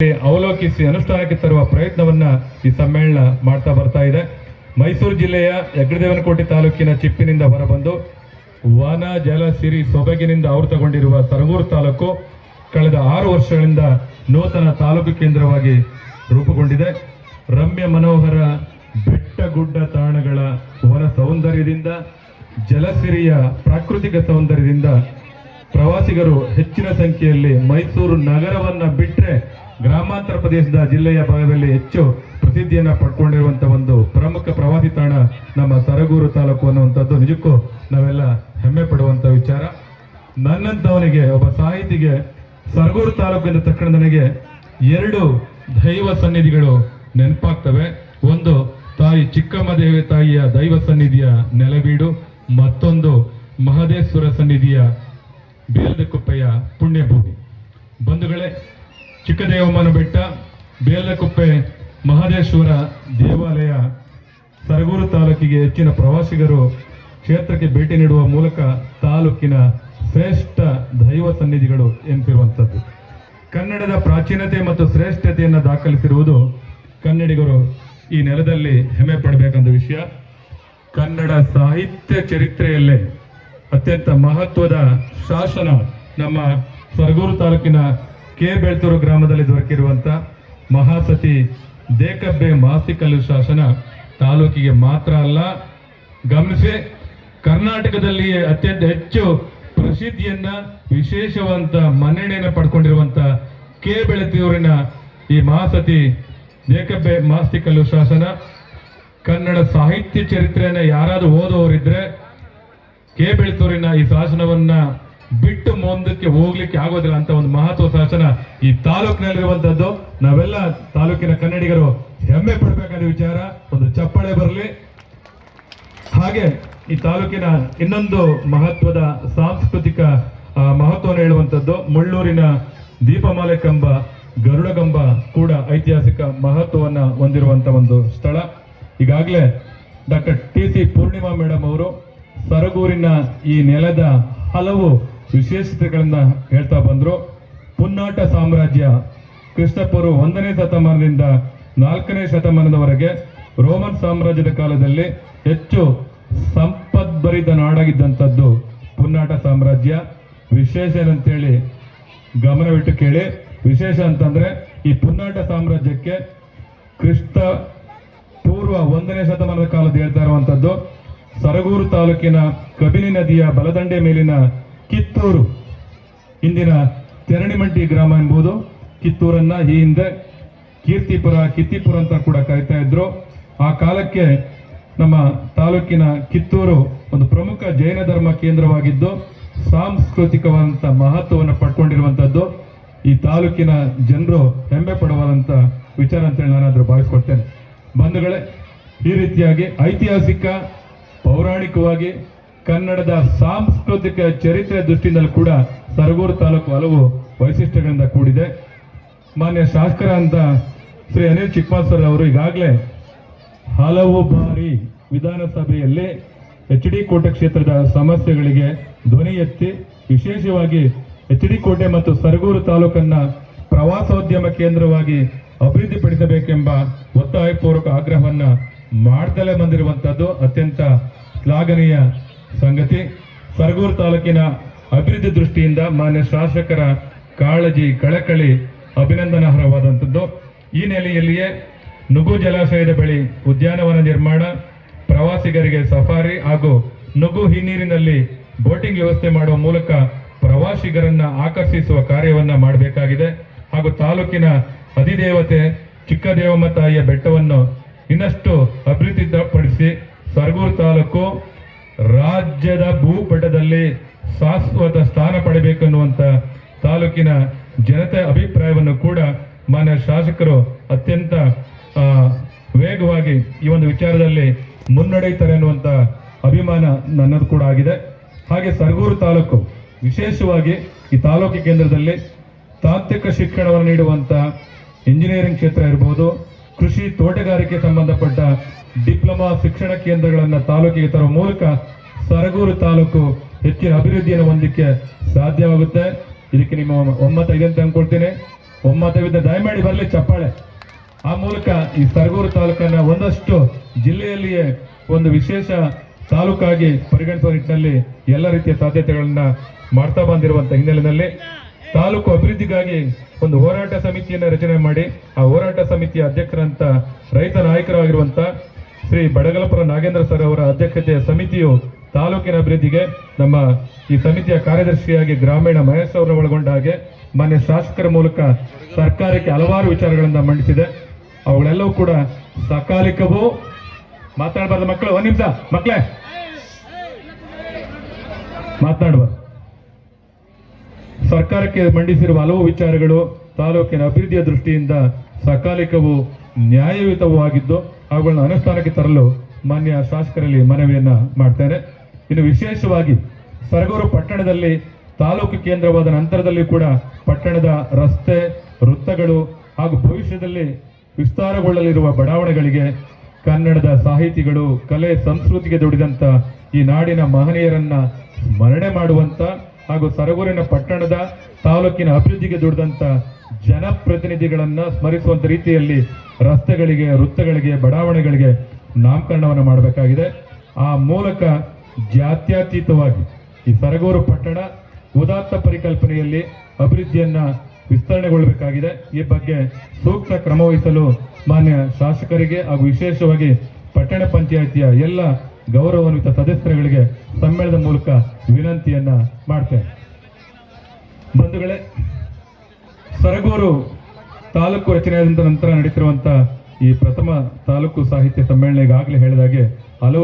ಅವಲೋಕಿಸಿ ಅನುಷ್ಠಾನಕ್ಕೆ ತರುವ ಪ್ರಯತ್ನವನ್ನ ಈ ಸಮ್ಮೇಳನ ಮಾಡ್ತಾ ಬರ್ತಾ ಇದೆ. ಮೈಸೂರು ಜಿಲ್ಲೆಯ ಹೆಗ್ಗಡದೇವನಕೋಟೆ ತಾಲೂಕಿನ ಚಿಪ್ಪಿನಿಂದ ಹೊರಬಂದು ವನ ಜಲ ಸಿರಿ ಸೊಬಗಿನಿಂದ ಆವೃತಗೊಂಡಿರುವ ಸರಗೂರು ತಾಲೂಕು ಕಳೆದ 6 ವರ್ಷಗಳಿಂದ ನೂತನ ತಾಲೂಕು ಕೇಂದ್ರವಾಗಿ ರೂಪುಗೊಂಡಿದೆ. ರಮ್ಯ ಮನೋಹರ ಬೆಟ್ಟ ಗುಡ್ಡ ತಾಣಗಳ ವನ ಸೌಂದರ್ಯದಿಂದ, ಜಲಸಿರಿಯ ಪ್ರಾಕೃತಿಕ ಸೌಂದರ್ಯದಿಂದ ಪ್ರವಾಸಿಗರು ಹೆಚ್ಚಿನ ಸಂಖ್ಯೆಯಲ್ಲಿ ಮೈಸೂರು ನಗರವನ್ನ ಬಿಟ್ಟರೆ ಗ್ರಾಮಾಂತರ ಪ್ರದೇಶದ ಜಿಲ್ಲೆಯ ಭಾಗದಲ್ಲಿ ಹೆಚ್ಚು ಪ್ರಸಿದ್ಧಿಯನ್ನು ಪಡ್ಕೊಂಡಿರುವಂತಹ ಒಂದು ಪ್ರಮುಖ ಪ್ರವಾಸಿ ತಾಣ ನಮ್ಮ ಸರಗೂರು ತಾಲೂಕು ಅನ್ನುವಂಥದ್ದು ನಿಜಕ್ಕೂ ನಾವೆಲ್ಲ ಹೆಮ್ಮೆ ಪಡುವಂತ ವಿಚಾರ. ನನ್ನಂತವನಿಗೆ, ಒಬ್ಬ ಸಾಹಿತಿಗೆ, ಸರಗೂರು ತಾಲೂಕು ಎಂದ ತಕ್ಷಣ ನನಗೆ 2 ದೈವ ಸನ್ನಿಧಿಗಳು ನೆನಪಾಗ್ತವೆ. ಒಂದು ತಾಯಿ ಚಿಕ್ಕಮ್ಮ ದೇವಿ ತಾಯಿಯ ದೈವ ಸನ್ನಿಧಿಯ ನೆಲವೀಡು, ಮತ್ತೊಂದು ಮಹದೇಶ್ವರ ಸನ್ನಿಧಿಯ ಬೇಲದಕುಪ್ಪೆಯ ಪುಣ್ಯಭೂಮಿ. ಬಂಧುಗಳೇ, ಚಿಕ್ಕದೇವಮ್ಮನ ಬೆಟ್ಟ, ಬೇಲದಕುಪ್ಪೆ, ಮಹದೇಶ್ವರ ದೇವಾಲಯ ಸರಗೂರು ತಾಲೂಕಿಗೆ ಹೆಚ್ಚಿನ ಪ್ರವಾಸಿಗರು ಕ್ಷೇತ್ರಕ್ಕೆ ಭೇಟಿ ನೀಡುವ ಮೂಲಕ ತಾಲೂಕಿನ ಶ್ರೇಷ್ಠ ದೈವ ಸನ್ನಿಧಿಗಳು ಎನಿಸಿರುವಂಥದ್ದು. ಕನ್ನಡದ ಪ್ರಾಚೀನತೆ ಮತ್ತು ಶ್ರೇಷ್ಠತೆಯನ್ನು ದಾಖಲಿಸಿರುವುದು ಕನ್ನಡಿಗರು ಈ ನೆಲದಲ್ಲಿ ಹೆಮ್ಮೆ ಪಡಬೇಕಂದ ವಿಷಯ. ಕನ್ನಡ ಸಾಹಿತ್ಯ ಚರಿತ್ರೆಯಲ್ಲೇ ಅತ್ಯಂತ ಮಹತ್ವದ ಶಾಸನ ನಮ್ಮ ಸರಗೂರು ತಾಲೂಕಿನ ಕೆ ಬೆಳ್ತೂರು ಗ್ರಾಮದಲ್ಲಿ ದೊರಕಿರುವಂಥ ಮಹಾಸತಿ ದೇಕಬ್ಬೆ ಮಾಸ್ತಿಕಲ್ಲು ಶಾಸನ ತಾಲೂಕಿಗೆ ಮಾತ್ರ ಅಲ್ಲ, ಗಮನಿಸಿ, ಕರ್ನಾಟಕದಲ್ಲಿಯೇ ಅತ್ಯಂತ ಹೆಚ್ಚು ಪ್ರಸಿದ್ಧಿಯನ್ನ, ವಿಶೇಷವಂತ ಮನ್ನಣೆಯನ್ನು ಪಡ್ಕೊಂಡಿರುವಂತ ಕೆ ಬೆಳ್ತೂರಿನ ಈ ಮಹಾಸತಿ ದೇಕಬ್ಬೆ ಮಾಸ್ತಿಕಲ್ಲು ಶಾಸನ ಕನ್ನಡ ಸಾಹಿತ್ಯ ಚರಿತ್ರೆಯನ್ನ ಯಾರಾದ್ರೂ ಓದುವವರಿದ್ರೆ ಕೆ ಬೆಳ್ತೂರಿನ ಈ ಶಾಸನವನ್ನ ಬಿಟ್ಟು ಮುಂದಕ್ಕೆ ಹೋಗ್ಲಿಕ್ಕೆ ಆಗೋದಿಲ್ಲ ಅಂತ ಒಂದು ಮಹತ್ವ ಶಾಸನ ಈ ತಾಲೂಕಿನಲ್ಲಿರುವಂತದ್ದು. ನಾವೆಲ್ಲ ತಾಲೂಕಿನ ಕನ್ನಡಿಗರು ಹೆಮ್ಮೆ ಪಡಬೇಕಾದ ವಿಚಾರ. ಒಂದು ಚಪ್ಪಾಳೆ ಬರಲಿ. ಹಾಗೆ ಈ ತಾಲೂಕಿನ ಇನ್ನೊಂದು ಮಹತ್ವದ ಸಾಂಸ್ಕೃತಿಕ ಮಹತ್ವವನ್ನು ಹೇಳುವಂಥದ್ದು ಮುಳ್ಳೂರಿನ ದೀಪಮಾಲೆ ಕಂಬ, ಗರುಡ ಕಂಬ ಕೂಡ ಐತಿಹಾಸಿಕ ಮಹತ್ವವನ್ನು ಹೊಂದಿರುವಂತ ಒಂದು ಸ್ಥಳ. ಈಗಾಗಲೇ ಡಾಕ್ಟರ್ TC ಪೂರ್ಣಿಮಾ ಮೇಡಮ್ ಅವರು ಸರಗೂರಿನ ಈ ನೆಲದ ಹಲವು ವಿಶೇಷತೆಗಳನ್ನ ಹೇಳ್ತಾ ಬಂದ್ರು. ಪುನ್ನಾಟ ಸಾಮ್ರಾಜ್ಯ ಕ್ರಿಸ್ತಪೂರ್ವ 1ನೇ ಶತಮಾನದಿಂದ 4ನೇ ಶತಮಾನದವರೆಗೆ ರೋಮನ್ ಸಾಮ್ರಾಜ್ಯದ ಕಾಲದಲ್ಲಿ ಹೆಚ್ಚು ಸಂಪದ್ಭರಿತ ನಾಡಾಗಿದ್ದಂಥದ್ದು ಪುನ್ನಾಟ ಸಾಮ್ರಾಜ್ಯ. ವಿಶೇಷ ಏನಂತೇಳಿ ಗಮನವಿಟ್ಟು ಕೇಳಿ. ವಿಶೇಷ ಅಂತಂದ್ರೆ ಈ ಪುನ್ನಾಟ ಸಾಮ್ರಾಜ್ಯಕ್ಕೆ ಕ್ರಿಸ್ತ ಪೂರ್ವ 1ನೇ ಶತಮಾನದ ಕಾಲದ ಹೇಳ್ತಾ ಇರುವಂತದ್ದು ಸರಗೂರು ತಾಲೂಕಿನ ಕಬಿನಿ ನದಿಯ ಬಲದಂಡೆ ಮೇಲಿನ ಕಿತ್ತೂರು, ಇಂದಿನ ತೆರಣಿಮಂಟಿ ಗ್ರಾಮ ಎಂಬುದು. ಕಿತ್ತೂರನ್ನ ಈ ಹಿಂದೆ ಕಿತ್ತಿಪುರ ಅಂತ ಕೂಡ ಕರೀತಾ ಇದ್ರು. ಆ ಕಾಲಕ್ಕೆ ನಮ್ಮ ತಾಲೂಕಿನ ಕಿತ್ತೂರು ಒಂದು ಪ್ರಮುಖ ಜೈನ ಧರ್ಮ ಕೇಂದ್ರವಾಗಿದ್ದು ಸಾಂಸ್ಕೃತಿಕವಾದಂಥ ಮಹತ್ವವನ್ನು ಪಡ್ಕೊಂಡಿರುವಂಥದ್ದು ಈ ತಾಲೂಕಿನ ಜನರು ಹೆಮ್ಮೆ ಪಡುವಂತ ವಿಚಾರ ಅಂತೇಳಿ ನಾನಾದ್ರೂ ಭಾವಿಸ್ಕೊಳ್ತೇನೆ. ಬಂಧುಗಳೇ, ಈ ರೀತಿಯಾಗಿ ಐತಿಹಾಸಿಕ, ಪೌರಾಣಿಕವಾಗಿ, ಕನ್ನಡದ ಸಾಂಸ್ಕೃತಿಕ ಚರಿತ್ರೆ ದೃಷ್ಟಿಯಿಂದಲೂ ಕೂಡ ಸರಗೂರು ತಾಲೂಕು ಹಲವು ವೈಶಿಷ್ಟ್ಯಗಳಿಂದ ಕೂಡಿದೆ. ಮಾನ್ಯ ಶಾಸಕರ ಅಂತ ಶ್ರೀ ಅನಿಲ್ ಚಿಕ್ಕಮಾಸ್ಟರ್ ಅವರು ಈಗಾಗಲೇ ಹಲವು ಬಾರಿ ವಿಧಾನಸಭೆಯಲ್ಲಿ HD ಕೋಟೆ ಕ್ಷೇತ್ರದ ಸಮಸ್ಯೆಗಳಿಗೆ ಧ್ವನಿ ಎತ್ತಿ ವಿಶೇಷವಾಗಿ HD ಕೋಟೆ ಮತ್ತು ಸರಗೂರು ತಾಲೂಕನ್ನ ಪ್ರವಾಸೋದ್ಯಮ ಕೇಂದ್ರವಾಗಿ ಅಭಿವೃದ್ಧಿಪಡಿಸಬೇಕೆಂಬ ಒತ್ತಾಯಪೂರ್ವಕ ಆಗ್ರಹವನ್ನ ಮಾಡ್ತಲೇ ಬಂದಿರುವಂತದ್ದು ಅತ್ಯಂತ ಶ್ಲಾಘನೀಯ ಸಂಗತಿ. ಸರಗೂರು ತಾಲೂಕಿನ ಅಭಿವೃದ್ಧಿ ದೃಷ್ಟಿಯಿಂದ ಮಾನ್ಯ ಶಾಸಕರ ಕಾಳಜಿ, ಕಳಕಳಿ ಅಭಿನಂದನಾರ್ಹವಾದಂಥದ್ದು. ಈ ನೆಲೆಯಲ್ಲಿಯೇ ನುಗು ಜಲಾಶಯದ ಬಳಿ ಉದ್ಯಾನವನ ನಿರ್ಮಾಣ, ಪ್ರವಾಸಿಗರಿಗೆ ಸಫಾರಿ ಹಾಗೂ ನುಗು ಹಿನ್ನೀರಿನಲ್ಲಿ ಬೋಟಿಂಗ್ ವ್ಯವಸ್ಥೆ ಮಾಡುವ ಮೂಲಕ ಪ್ರವಾಸಿಗರನ್ನ ಆಕರ್ಷಿಸುವ ಕಾರ್ಯವನ್ನ ಮಾಡಬೇಕಾಗಿದೆ. ಹಾಗೂ ತಾಲೂಕಿನ ಅಧಿದೇವತೆ ಚಿಕ್ಕದೇವಮ್ಮ ತಾಯಿಯ ಬೆಟ್ಟವನ್ನು ಇನ್ನಷ್ಟು ಅಭಿವೃದ್ಧಿಪಡಿಸಿ ಸರಗೂರು ತಾಲೂಕು ರಾಜ್ಯದ ಭೂಪಟದಲ್ಲಿ ಶಾಶ್ವತ ಸ್ಥಾನ ಪಡೆಬೇಕನ್ನುವಂತ ತಾಲೂಕಿನ ಜನತೆ ಅಭಿಪ್ರಾಯವನ್ನು ಕೂಡ ಮಾನ್ಯ ಶಾಸಕರು ಅತ್ಯಂತ ವೇಗವಾಗಿ ಈ ಒಂದು ವಿಚಾರದಲ್ಲಿ ಮುನ್ನಡೆಯುತ್ತಾರೆ ಅನ್ನುವಂತ ಅಭಿಮಾನ ನನ್ನದು ಕೂಡ ಆಗಿದೆ. ಹಾಗೆ ಸರಗೂರು ತಾಲೂಕು ವಿಶೇಷವಾಗಿ ಈ ತಾಲೂಕು ಕೇಂದ್ರದಲ್ಲಿ ತಾಂತ್ರಿಕ ಶಿಕ್ಷಣವನ್ನು ನೀಡುವಂತ ಇಂಜಿನಿಯರಿಂಗ್ ಕ್ಷೇತ್ರ ಇರಬಹುದು, ಕೃಷಿ, ತೋಟಗಾರಿಕೆ ಸಂಬಂಧಪಟ್ಟ ಡಿಪ್ಲೊಮಾ ಶಿಕ್ಷಣ ಕೇಂದ್ರಗಳನ್ನು ತಾಲೂಕಿಗೆ ತರುವ ಮೂಲಕ ಸರಗೂರು ತಾಲೂಕು ಹೆಚ್ಚಿನ ಅಭಿವೃದ್ಧಿಯನ್ನು ಹೊಂದಲಿಕ್ಕೆ ಸಾಧ್ಯವಾಗುತ್ತೆ. ಇದಕ್ಕೆ ನಿಮ್ಮ ಒಮ್ಮತ ಇದೆ ಅಂತ ಅಂದ್ಕೊಳ್ತೇನೆ. ಒಮ್ಮತವಿದ್ದ ದಯಮಾಡಿ ಬರಲಿ ಚಪ್ಪಾಳೆ. ಆ ಮೂಲಕ ಈ ಸರಗೂರು ತಾಲೂಕನ್ನ ಒಂದಷ್ಟು ಜಿಲ್ಲೆಯಲ್ಲಿಯೇ ಒಂದು ವಿಶೇಷ ತಾಲೂಕಾಗಿ ಪರಿಗಣಿಸುವ ನಿಟ್ಟಿನಲ್ಲಿ ಎಲ್ಲ ರೀತಿಯ ಸಾಧ್ಯತೆಗಳನ್ನ ಮಾಡ್ತಾ ಬಂದಿರುವಂತ ಹಿನ್ನೆಲೆಯಲ್ಲಿ ತಾಲೂಕು ಅಭಿವೃದ್ಧಿಗಾಗಿ ಒಂದು ಹೋರಾಟ ಸಮಿತಿಯನ್ನು ರಚನೆ ಮಾಡಿ ಆ ಹೋರಾಟ ಸಮಿತಿಯ ಅಧ್ಯಕ್ಷರಂತ ರೈತ ನಾಯಕರಾಗಿರುವಂತ ಶ್ರೀ ಬಡಗಲಪುರ ನಾಗೇಂದ್ರ ಸರ್ ಅವರ ಅಧ್ಯಕ್ಷತೆಯ ಸಮಿತಿಯು ತಾಲೂಕಿನ ಅಭಿವೃದ್ಧಿಗೆ ನಮ್ಮ ಈ ಸಮಿತಿಯ ಕಾರ್ಯದರ್ಶಿಯಾಗಿ ಗ್ರಾಮೀಣ ಮಹೇಶ್ ಅವರನ್ನು ಒಳಗೊಂಡ ಹಾಗೆ ಮಾನ್ಯ ಶಾಸಕರ ಮೂಲಕ ಸರ್ಕಾರಕ್ಕೆ ಹಲವಾರು ವಿಚಾರಗಳನ್ನ ಮಂಡಿಸಿದೆ. ಅವುಗಳೆಲ್ಲವೂ ಕೂಡ ಸಕಾಲಿಕವೂ ಮಾತನಾಡಬಾರ್ದು ಮಕ್ಕಳು, ಒಂದ್ ನಿಮಿಷ ಮಕ್ಕಳೇ ಮಾತನಾಡಬಾರ್ದು. ಸರ್ಕಾರಕ್ಕೆ ಮಂಡಿಸಿರುವ ಹಲವು ವಿಚಾರಗಳು ತಾಲೂಕಿನ ಅಭಿವೃದ್ಧಿಯ ದೃಷ್ಟಿಯಿಂದ ಸಕಾಲಿಕವೂ ನ್ಯಾಯಯುತವೂ ಆಗಿದ್ದು ಅವುಗಳನ್ನ ಅನುಷ್ಠಾನಕ್ಕೆ ತರಲು ಮಾನ್ಯ ಶಾಸಕರಲ್ಲಿ ಮನವಿಯನ್ನ ಮಾಡ್ತೇನೆ. ಇನ್ನು ವಿಶೇಷವಾಗಿ ಸರಗೂರು ಪಟ್ಟಣದಲ್ಲಿ ತಾಲೂಕು ಕೇಂದ್ರವಾದ ನಂತರದಲ್ಲಿ ಕೂಡ ಪಟ್ಟಣದ ರಸ್ತೆ, ವೃತ್ತಗಳು ಹಾಗೂ ಭವಿಷ್ಯದಲ್ಲಿ ವಿಸ್ತಾರಗೊಳ್ಳಲಿರುವ ಬಡಾವಣೆಗಳಿಗೆ ಕನ್ನಡದ ಸಾಹಿತಿಗಳು, ಕಲೆ, ಸಂಸ್ಕೃತಿಗೆ ದುಡಿದಂತ ಈ ನಾಡಿನ ಮಹನೀಯರನ್ನ ಸ್ಮರಣೆ ಮಾಡುವಂತ ಹಾಗೂ ಸರಗೂರಿನ ಪಟ್ಟಣದ ತಾಲೂಕಿನ ಅಭಿವೃದ್ಧಿಗೆ ದುಡಿದಂತ ಜನಪ್ರತಿನಿಧಿಗಳನ್ನ ಸ್ಮರಿಸುವಂತ ರೀತಿಯಲ್ಲಿ ರಸ್ತೆಗಳಿಗೆ, ವೃತ್ತಗಳಿಗೆ, ಬಡಾವಣೆಗಳಿಗೆ ನಾಮಕರಣವನ್ನು ಮಾಡಬೇಕಾಗಿದೆ. ಆ ಮೂಲಕ ಜಾತ್ಯತೀತವಾಗಿ ಈ ಸರಗೂರು ಪಟ್ಟಣ ಉದಾತ್ತ ಪರಿಕಲ್ಪನೆಯಲ್ಲಿ ಅಭಿವೃದ್ಧಿಯನ್ನ ವಿಸ್ತರಣೆಗೊಳ್ಳಬೇಕಾಗಿದೆ. ಈ ಬಗ್ಗೆ ಸೂಕ್ತ ಕ್ರಮ ವಹಿಸಲು ಮಾನ್ಯ ಶಾಸಕರಿಗೆ ಹಾಗೂ ವಿಶೇಷವಾಗಿ ಪಟ್ಟಣ ಪಂಚಾಯಿತಿಯ ಎಲ್ಲ ಗೌರವಾನ್ವಿತ ಸದಸ್ಯರುಗಳಿಗೆ ಸಮ್ಮೇಳನದ ಮೂಲಕ ವಿನಂತಿಯನ್ನ ಮಾಡ್ತೇನೆ. ಬಂಧುಗಳೇ, ಸರಗೂರು ತಾಲೂಕು ರಚನೆಯಾದಂತ ನಂತರ ನಡೀತಿರುವಂತ ಈ ಪ್ರಥಮ ತಾಲೂಕು ಸಾಹಿತ್ಯ ಸಮ್ಮೇಳನ ಈಗಾಗಲೇ ಹೇಳಿದಾಗೆ